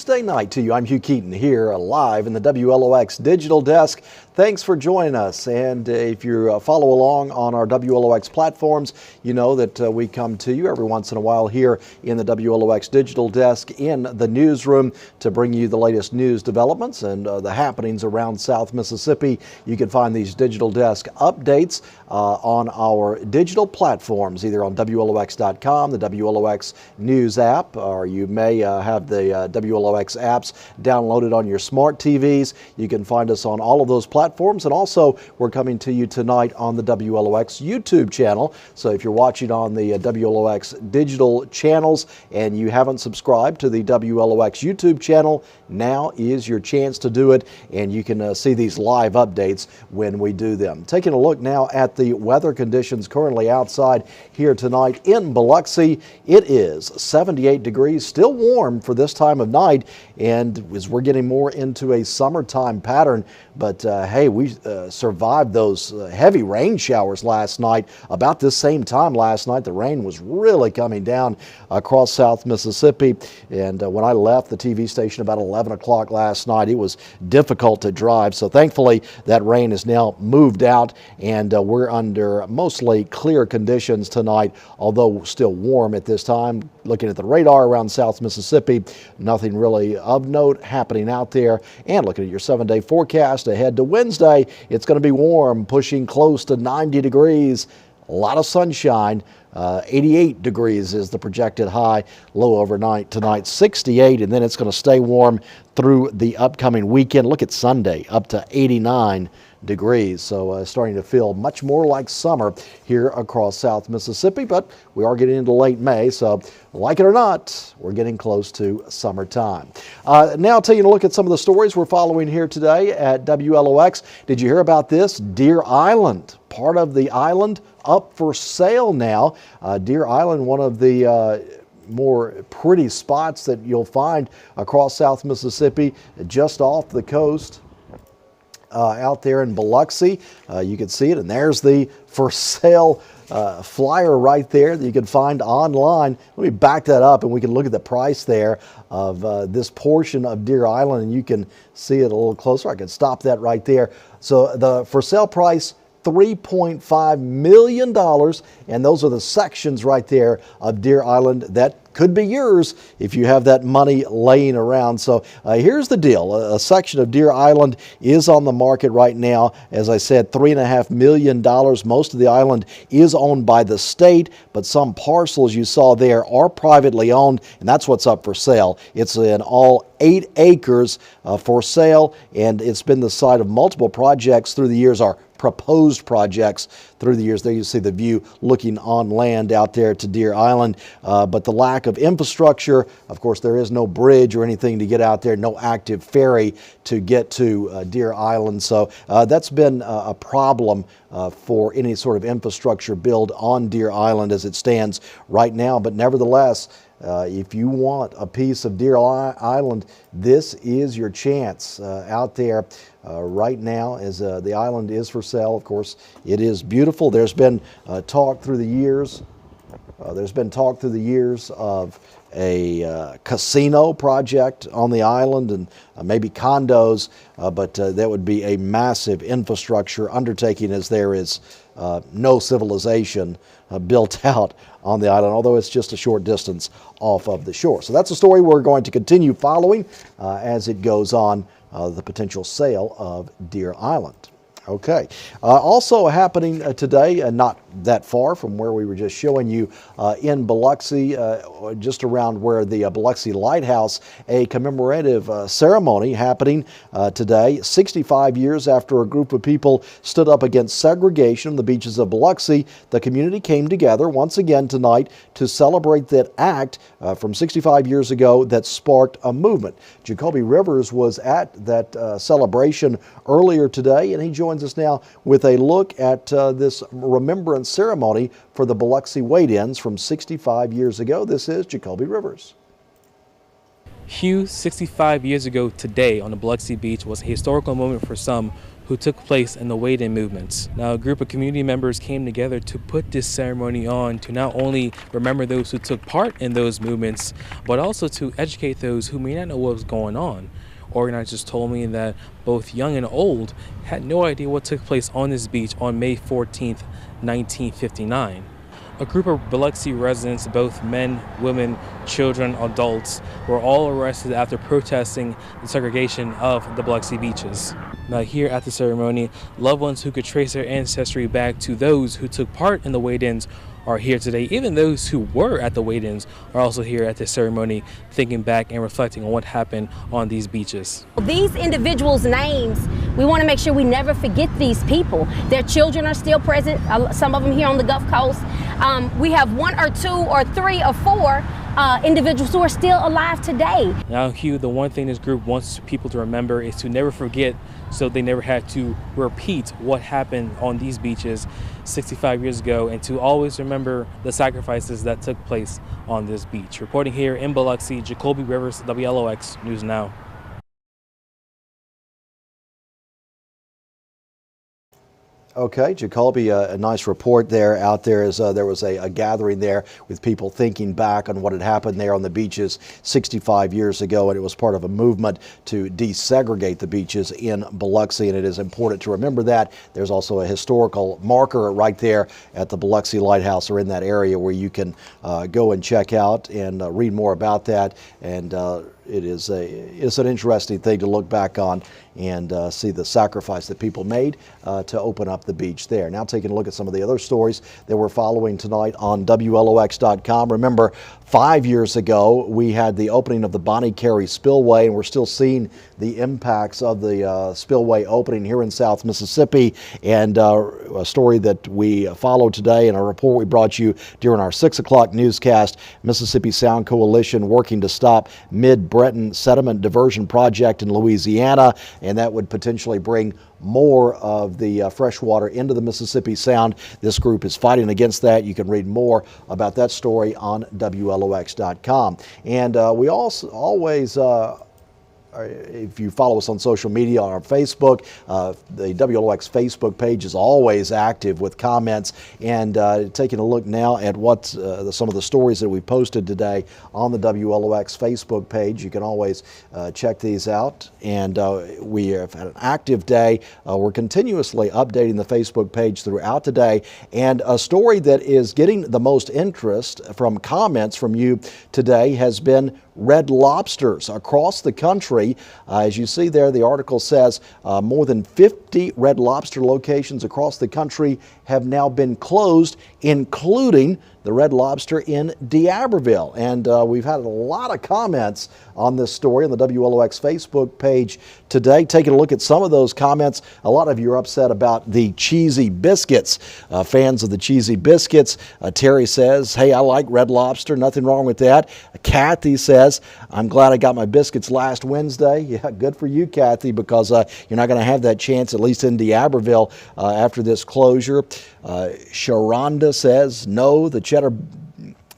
Wednesday night to you. I'm Hugh Keeton here live in the WLOX digital desk. Thanks for joining us. And if you follow along on our WLOX platforms, you know that we come to you every once in a while here in the WLOX digital desk in the newsroom to bring you the latest news developments and the happenings around South Mississippi. You can find these digital desk updates on our digital platforms, either on WLOX.com, the WLOX News app, or you may have the WLOX apps downloaded on your smart TVs. You can find us on all of those platforms, and also we're coming to you tonight on the WLOX YouTube channel. So if you're watching on the WLOX digital channels and you haven't subscribed to the WLOX YouTube channel, now is your chance to do it, and you can see these live updates when we do them. Taking a look now at the weather conditions currently outside here tonight in Biloxi. It is 78 degrees, still warm for this time of night, and as we're getting more into a summertime pattern. But hey, we survived those heavy rain showers last night. About this same time last night, the rain was really coming down across South Mississippi. And when I left the TV station about 11 o'clock last night, it was difficult to drive. So thankfully, that rain is now moved out, and we're under mostly clear conditions tonight, although still warm at this time. Looking at the radar around South Mississippi, nothing really of note happening out there. And looking at your 7-day forecast ahead to Wednesday, it's going to be warm, pushing close to 90 degrees. A lot of sunshine. 88 degrees is the projected high. Low overnight tonight, 68, and then it's going to stay warm through the upcoming weekend. Look at Sunday, up to 89 degrees. So starting to feel much more like summer here across South Mississippi, but we are getting into late May, so like it or not, we're getting close to summertime. Now taking a look at some of the stories we're following here today at WLOX. Did you hear about this? Deer Island, part of the island, up for sale now. Deer Island, one of the more pretty spots that you'll find across South Mississippi, just off the coast. Out there in Biloxi. You can see it, and there's the for sale flyer right there that you can find online. Let me back that up and we can look at the price there of this portion of Deer Island, and you can see it a little closer. I can stop that right there. So the for sale price, $3.5 million, and those are the sections right there of Deer Island that could be yours if you have that money laying around. So here's the deal. A section of Deer Island is on the market right now. As I said, $3.5 million. Most of the island is owned by the state, but some parcels you saw there are privately owned, and that's what's up for sale. It's in all 8 acres for sale, and it's been the site of multiple projects through the years, or proposed projects through the years. There you see the view looking on land out there to Deer Island, but the lack of infrastructure, of course, there is no bridge or anything to get out there, no active ferry to get to Deer Island. So that's been a problem for any sort of infrastructure build on Deer Island as it stands right now. But nevertheless, if you want a piece of Deer Island, this is your chance out there right now, as the island is for sale. Of course, it is beautiful. There's been talk through the years. Of a casino project on the island, and maybe condos, but that would be a massive infrastructure undertaking, as there is no civilization built out on the island, although it's just a short distance off of the shore. So that's a story we're going to continue following as it goes on, the potential sale of Deer Island. Okay. Also happening today, not that far from where we were just showing you in Biloxi, just around where the Biloxi Lighthouse, a commemorative ceremony happening today, 65 years after a group of people stood up against segregation on the beaches of Biloxi. The community came together once again tonight to celebrate that act from 65 years ago that sparked a movement. Jacoby Rivers was at that celebration earlier today, and he joins us now with a look at this remembrance ceremony for the Biloxi wade-ins from 65 years ago. This is Jacoby Rivers. Hugh, 65 years ago today on the Biloxi beach was a historical moment for some who took place in the wade-in movements. Now, a group of community members came together to put this ceremony on to not only remember those who took part in those movements, but also to educate those who may not know what was going on. Organizers told me that both young and old had no idea what took place on this beach on May 14th, 1959. A group of Biloxi residents, both men, women, children, adults, were all arrested after protesting the segregation of the Biloxi beaches. Now, here at the ceremony, loved ones who could trace their ancestry back to those who took part in the wade-ins are here today. Even those who were at the wade-ins are also here at this ceremony, thinking back and reflecting on what happened on these beaches. These individuals' names, we want to make sure we never forget these people. Their children are still present, some of them here on the Gulf Coast. We have 1 or 2 or 3 or 4 individuals who are still alive today. Now, Hugh, the one thing this group wants people to remember is to never forget, so they never had to repeat what happened on these beaches 65 years ago, and to always remember the sacrifices that took place on this beach. Reporting here in Biloxi, Jacoby Rivers, WLOX News Now. Okay, Jacoby, a nice report there out there as there was a gathering there with people thinking back on what had happened there on the beaches 65 years ago, and it was part of a movement to desegregate the beaches in Biloxi, and it is important to remember that. There's also a historical marker right there at the Biloxi Lighthouse or in that area where you can go and check out and read more about that, and it's an interesting thing to look back on and see the sacrifice that people made to open up the beach there. Now taking a look at some of the other stories that we're following tonight on WLOX.com. Remember, 5 years ago, we had the opening of the Bonnie Carey Spillway, and we're still seeing the impacts of the spillway opening here in South Mississippi. And a story that we follow today and a report we brought you during our 6 o'clock newscast, Mississippi Sound Coalition working to stop Mid-Breton Sediment Diversion Project in Louisiana, and that would potentially bring more of the fresh water into the Mississippi Sound. This group is fighting against that. You can read more about that story on WLOX.com. And we also always if you follow us on social media, on our Facebook, the WLOX Facebook page is always active with comments. And taking a look now at what some of the stories that we posted today on the WLOX Facebook page, you can always check these out. And we have had an active day. We're continuously updating the Facebook page throughout the day. And a story that is getting the most interest from comments from you today has been red lobsters across the country. As you see there, the article says more than 50 red lobster locations across the country have now been closed, including the Red Lobster in D'Iberville. And we've had a lot of comments on this story on the WLOX Facebook page today. Taking a look at some of those comments, a lot of you are upset about the cheesy biscuits. Fans of the cheesy biscuits. Terry says, hey, I like Red Lobster, nothing wrong with that. Kathy says, I'm glad I got my biscuits last Wednesday. Yeah, good for you, Kathy, because you're not going to have that chance, at least in D'Iberville, after this closure. Sharonda says, no,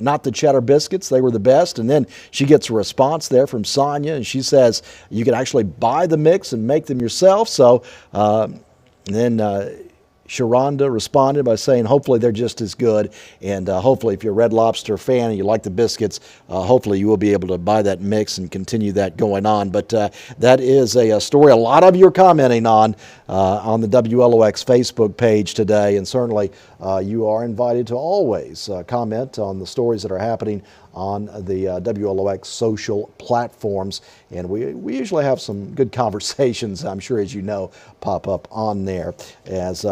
not the cheddar biscuits. They were the best. And then she gets a response there from Sonia, and she says you can actually buy the mix and make them yourself. So then Sharonda responded by saying, hopefully they're just as good. And hopefully if you're a Red Lobster fan and you like the biscuits, hopefully you will be able to buy that mix and continue that going on. But that is a story a lot of you are commenting on the WLOX Facebook page today. And certainly you are invited to always comment on the stories that are happening on the WLOX social platforms. And we usually have some good conversations, I'm sure, as you know, pop up on there as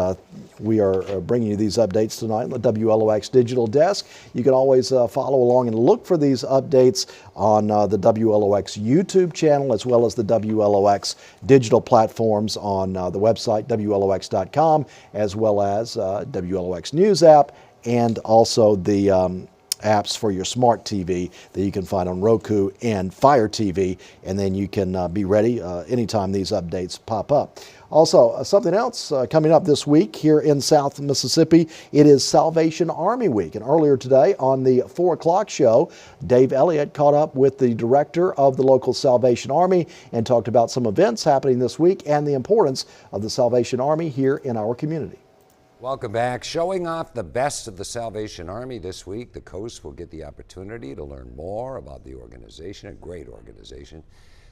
we are bringing you these updates tonight on the WLOX Digital Desk. You can always follow along and look for these updates on the WLOX YouTube channel, as well as the WLOX digital platforms on the website WLOX.com, as well as WLOX News app, and also the apps for your smart TV that you can find on Roku and Fire TV, and then you can be ready anytime these updates pop up. Also, something else coming up this week here in South Mississippi, it is Salvation Army Week. And earlier today on the 4 o'clock show, Dave Elliott caught up with the director of the local Salvation Army and talked about some events happening this week and the importance of the Salvation Army here in our community. Welcome back. Showing off the best of the Salvation Army this week, the Coast will get the opportunity to learn more about the organization, a great organization,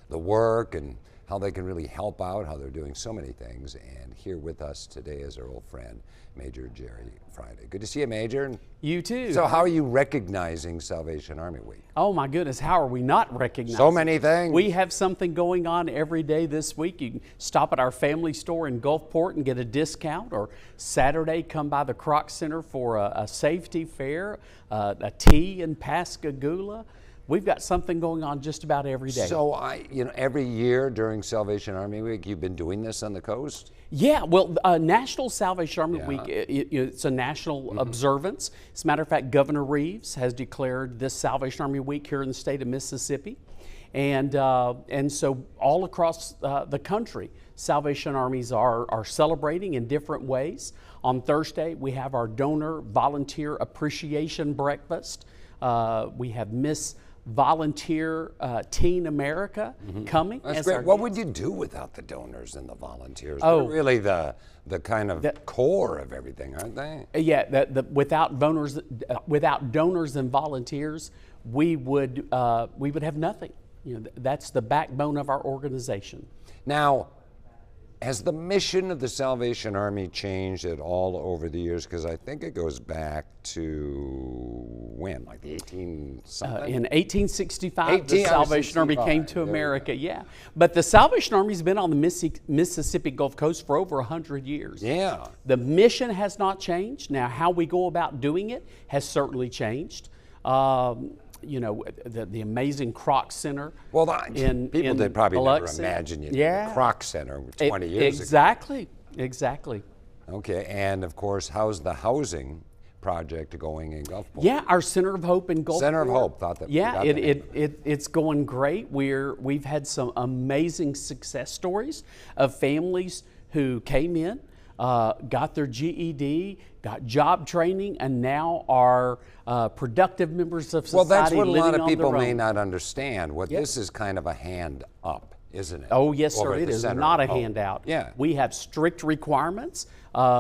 the work and how they can really help out, how they're doing so many things. And here with us today is our old friend, Major Jerry Friday. Good to see you, Major. You too. So how are you recognizing Salvation Army Week? Oh my goodness, how are we not recognizing? So many things. We have something going on every day this week. You can stop at our family store in Gulfport and get a discount, or Saturday come by the Croc Center for a safety fair, a tea in Pascagoula. We've got something going on just about every day. So every year during Salvation Army Week, you've been doing this on the Coast? Yeah, well, National Salvation Army Week, it's a national observance. As a matter of fact, Governor Reeves has declared this Salvation Army Week here in the state of Mississippi. And so all across the country, Salvation Armies are celebrating in different ways. On Thursday, we have our Donor Volunteer Appreciation Breakfast. We have Miss Volunteer Teen America coming. That's great. What would you do without the donors and the volunteers? They're really the kind of core of everything, aren't they? Yeah, without donors and volunteers, we would have nothing. That's the backbone of our organization. Now, has the mission of the Salvation Army changed at all over the years? Because I think it goes back to when, like the 18-something? In 1865, the Salvation Army came to America, yeah. But the Salvation Army's been on the Mississippi Gulf Coast for over 100 years. Yeah. The mission has not changed. Now, how we go about doing it has certainly changed. The amazing Croc Center. Well, people did probably Biloxi. never imagine you the Croc Center 20 years ago. Exactly. Okay, and of course, how's the housing project going in Gulfport? Yeah, our Center of Hope in Gulfport. Center of Hope, it's going great. We've had some amazing success stories of families who came in, got their GED, got job training, and now are productive members of society. Well, that's what a lot of living people on their may own. not understand. This is kind of a hand up, isn't it? Oh, yes, sir. Over It is Center not of a Hope. handout. Yeah. We have strict requirements.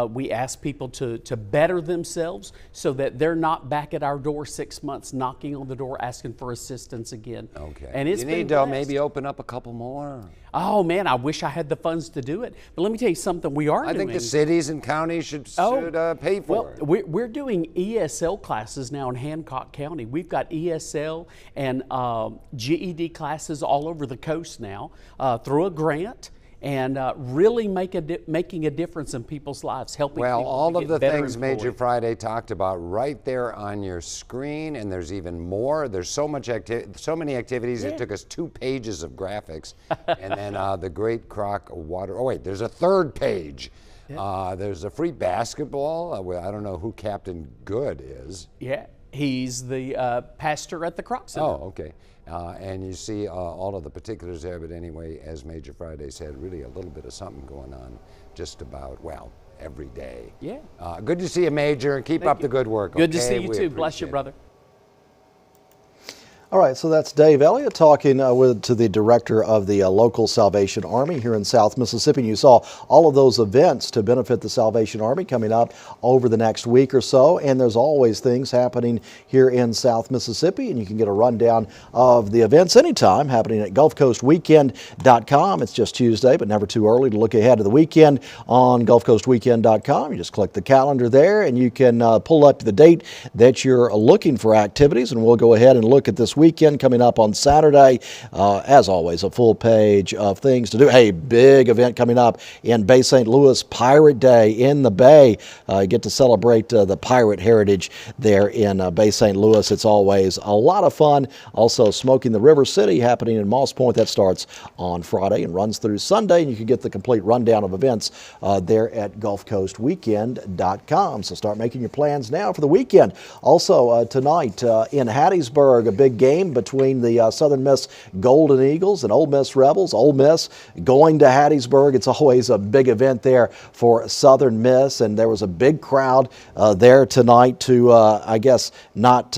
We ask people to better themselves so that they're not back at our door 6 months knocking on the door asking for assistance again. Okay. And it's you been need to blessed. maybe open up a couple more. Oh, man, I wish I had the funds to do it. But let me tell you something we are doing. I think the cities and counties should pay for it. We're doing ESL classes now in Hancock County. We've got ESL and GED classes all over the coast now through a grant. And really making a difference in people's lives, helping people all to of get the better things employed. Major Friday talked about right there on your screen, and there's even more. There's so many activities. It took us 2 pages of graphics, and then the Great Croc Water. Oh wait, there's a 3rd page. There's a free basketball. I don't know who Captain Good is. Yeah, he's the pastor at the Croc Center. Oh, okay. And you see all of the particulars there, but anyway, as Major Friday said, really a little bit of something going on just about, every day. Yeah. Good to see you, Major, and keep up the good work. Good to see you too. Bless you, brother. All right, so that's Dave Elliott talking to the director of the local Salvation Army here in South Mississippi. And you saw all of those events to benefit the Salvation Army coming up over the next week or so. And there's always things happening here in South Mississippi. And you can get a rundown of the events anytime happening at GulfCoastWeekend.com. It's just Tuesday, but never too early to look ahead to the weekend on GulfCoastWeekend.com. You just click the calendar there and you can pull up the date that you're looking for activities. And we'll go ahead and look at this Weekend coming up on Saturday. As always, a full page of things to do. Hey, big event coming up in Bay St. Louis, Pirate Day in the Bay. You get to celebrate the pirate heritage there in Bay St. Louis. It's always a lot of fun. Also, Smoking the River City happening in Moss Point. That starts on Friday and runs through Sunday. And you can get the complete rundown of events there at GulfCoastWeekend.com. So start making your plans now for the weekend. Also, tonight in Hattiesburg, a big game between the Southern Miss Golden Eagles and Ole Miss Rebels. Ole Miss going to Hattiesburg. It's always a big event there for Southern Miss, and there was a big crowd there tonight to, I guess, not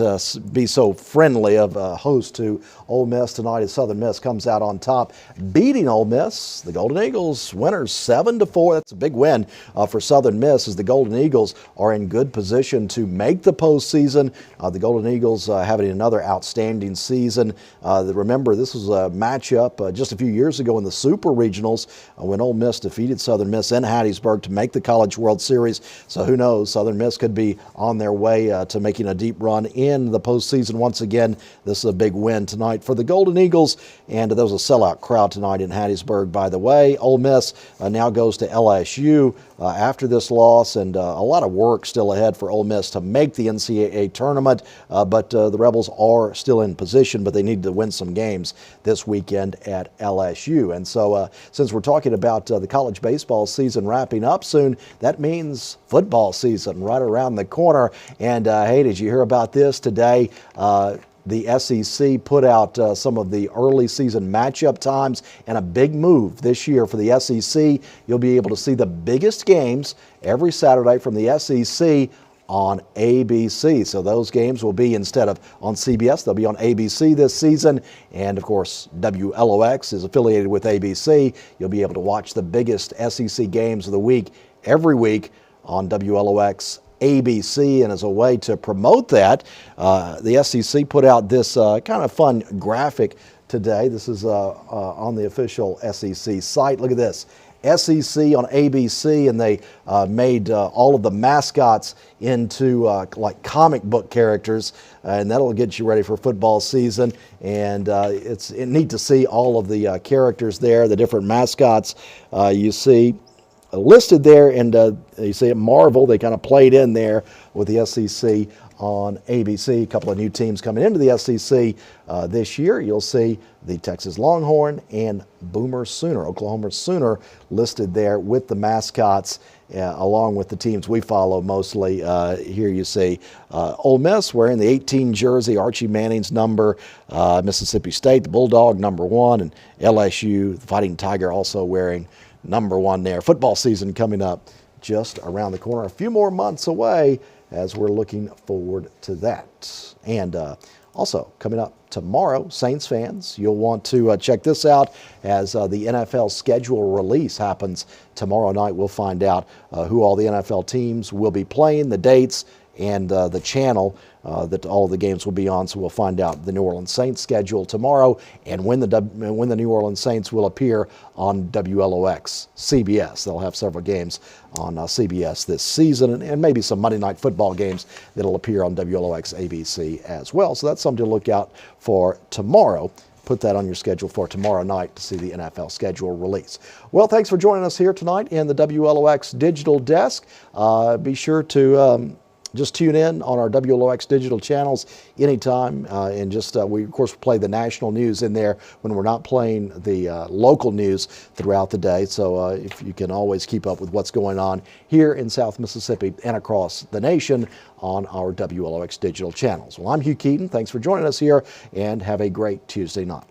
be so friendly of a host to Ole Miss tonight as Southern Miss comes out on top, beating Ole Miss. The Golden Eagles winners 7-4. That's a big win for Southern Miss as the Golden Eagles are in good position to make the postseason. The Golden Eagles having another outstanding season. Remember, this was a matchup just a few years ago in the Super Regionals when Ole Miss defeated Southern Miss in Hattiesburg to make the College World Series. So who knows, Southern Miss could be on their way to making a deep run in the postseason once again. This is a big win tonight for the Golden Eagles, and there was a sellout crowd tonight in Hattiesburg, by the way. Ole Miss now goes to LSU after this loss, and a lot of work still ahead for Ole Miss to make the NCAA tournament, but the Rebels are still in position, but they need to win some games this weekend at LSU. And so since we're talking about the college baseball season wrapping up soon, that means football season right around the corner. And hey, did you hear about this today? The SEC put out some of the early season matchup times, and a big move this year for the SEC. You'll be able to see the biggest games every Saturday from the SEC on ABC. So those games will be, instead of on CBS, they'll be on ABC this season. And of course, WLOX is affiliated with ABC. You'll be able to watch the biggest SEC games of the week every week on WLOX ABC. And as a way to promote that, the SEC put out this kind of fun graphic today. This is on the official SEC site. Look at this. SEC on ABC, and they made all of the mascots into like comic book characters, and that'll get you ready for football season. And it's neat to see all of the characters there, the different mascots you see listed there, and you see at Marvel, they kind of played in there with the SEC on ABC. A couple of new teams coming into the SEC this year. You'll see the Texas Longhorn and Boomer Sooner, Oklahoma Sooner, listed there with the mascots, along with the teams we follow mostly. Here you see Ole Miss wearing the 18 jersey, Archie Manning's number, Mississippi State, the Bulldog, number 1, and LSU, the Fighting Tiger, also wearing number 1 there. Football season coming up just around the corner, a few more months away, as we're looking forward to that. And also coming up tomorrow, Saints fans, you'll want to check this out as the NFL schedule release happens tomorrow night. We'll find out who all the NFL teams will be playing, the dates, and the channel that all the games will be on. So we'll find out the New Orleans Saints schedule tomorrow, and when the New Orleans Saints will appear on WLOX CBS. They'll have several games on CBS this season, and maybe some Monday Night Football games that'll appear on WLOX ABC as well. So that's something to look out for tomorrow. Put that on your schedule for tomorrow night to see the NFL schedule release. Well, thanks for joining us here tonight in the WLOX Digital Desk. Be sure to just tune in on our WLOX digital channels anytime, and just we of course play the national news in there when we're not playing the local news throughout the day. So if you can always keep up with what's going on here in South Mississippi and across the nation on our WLOX digital channels. Well, I'm Hugh Keeton. Thanks for joining us here, and have a great Tuesday night.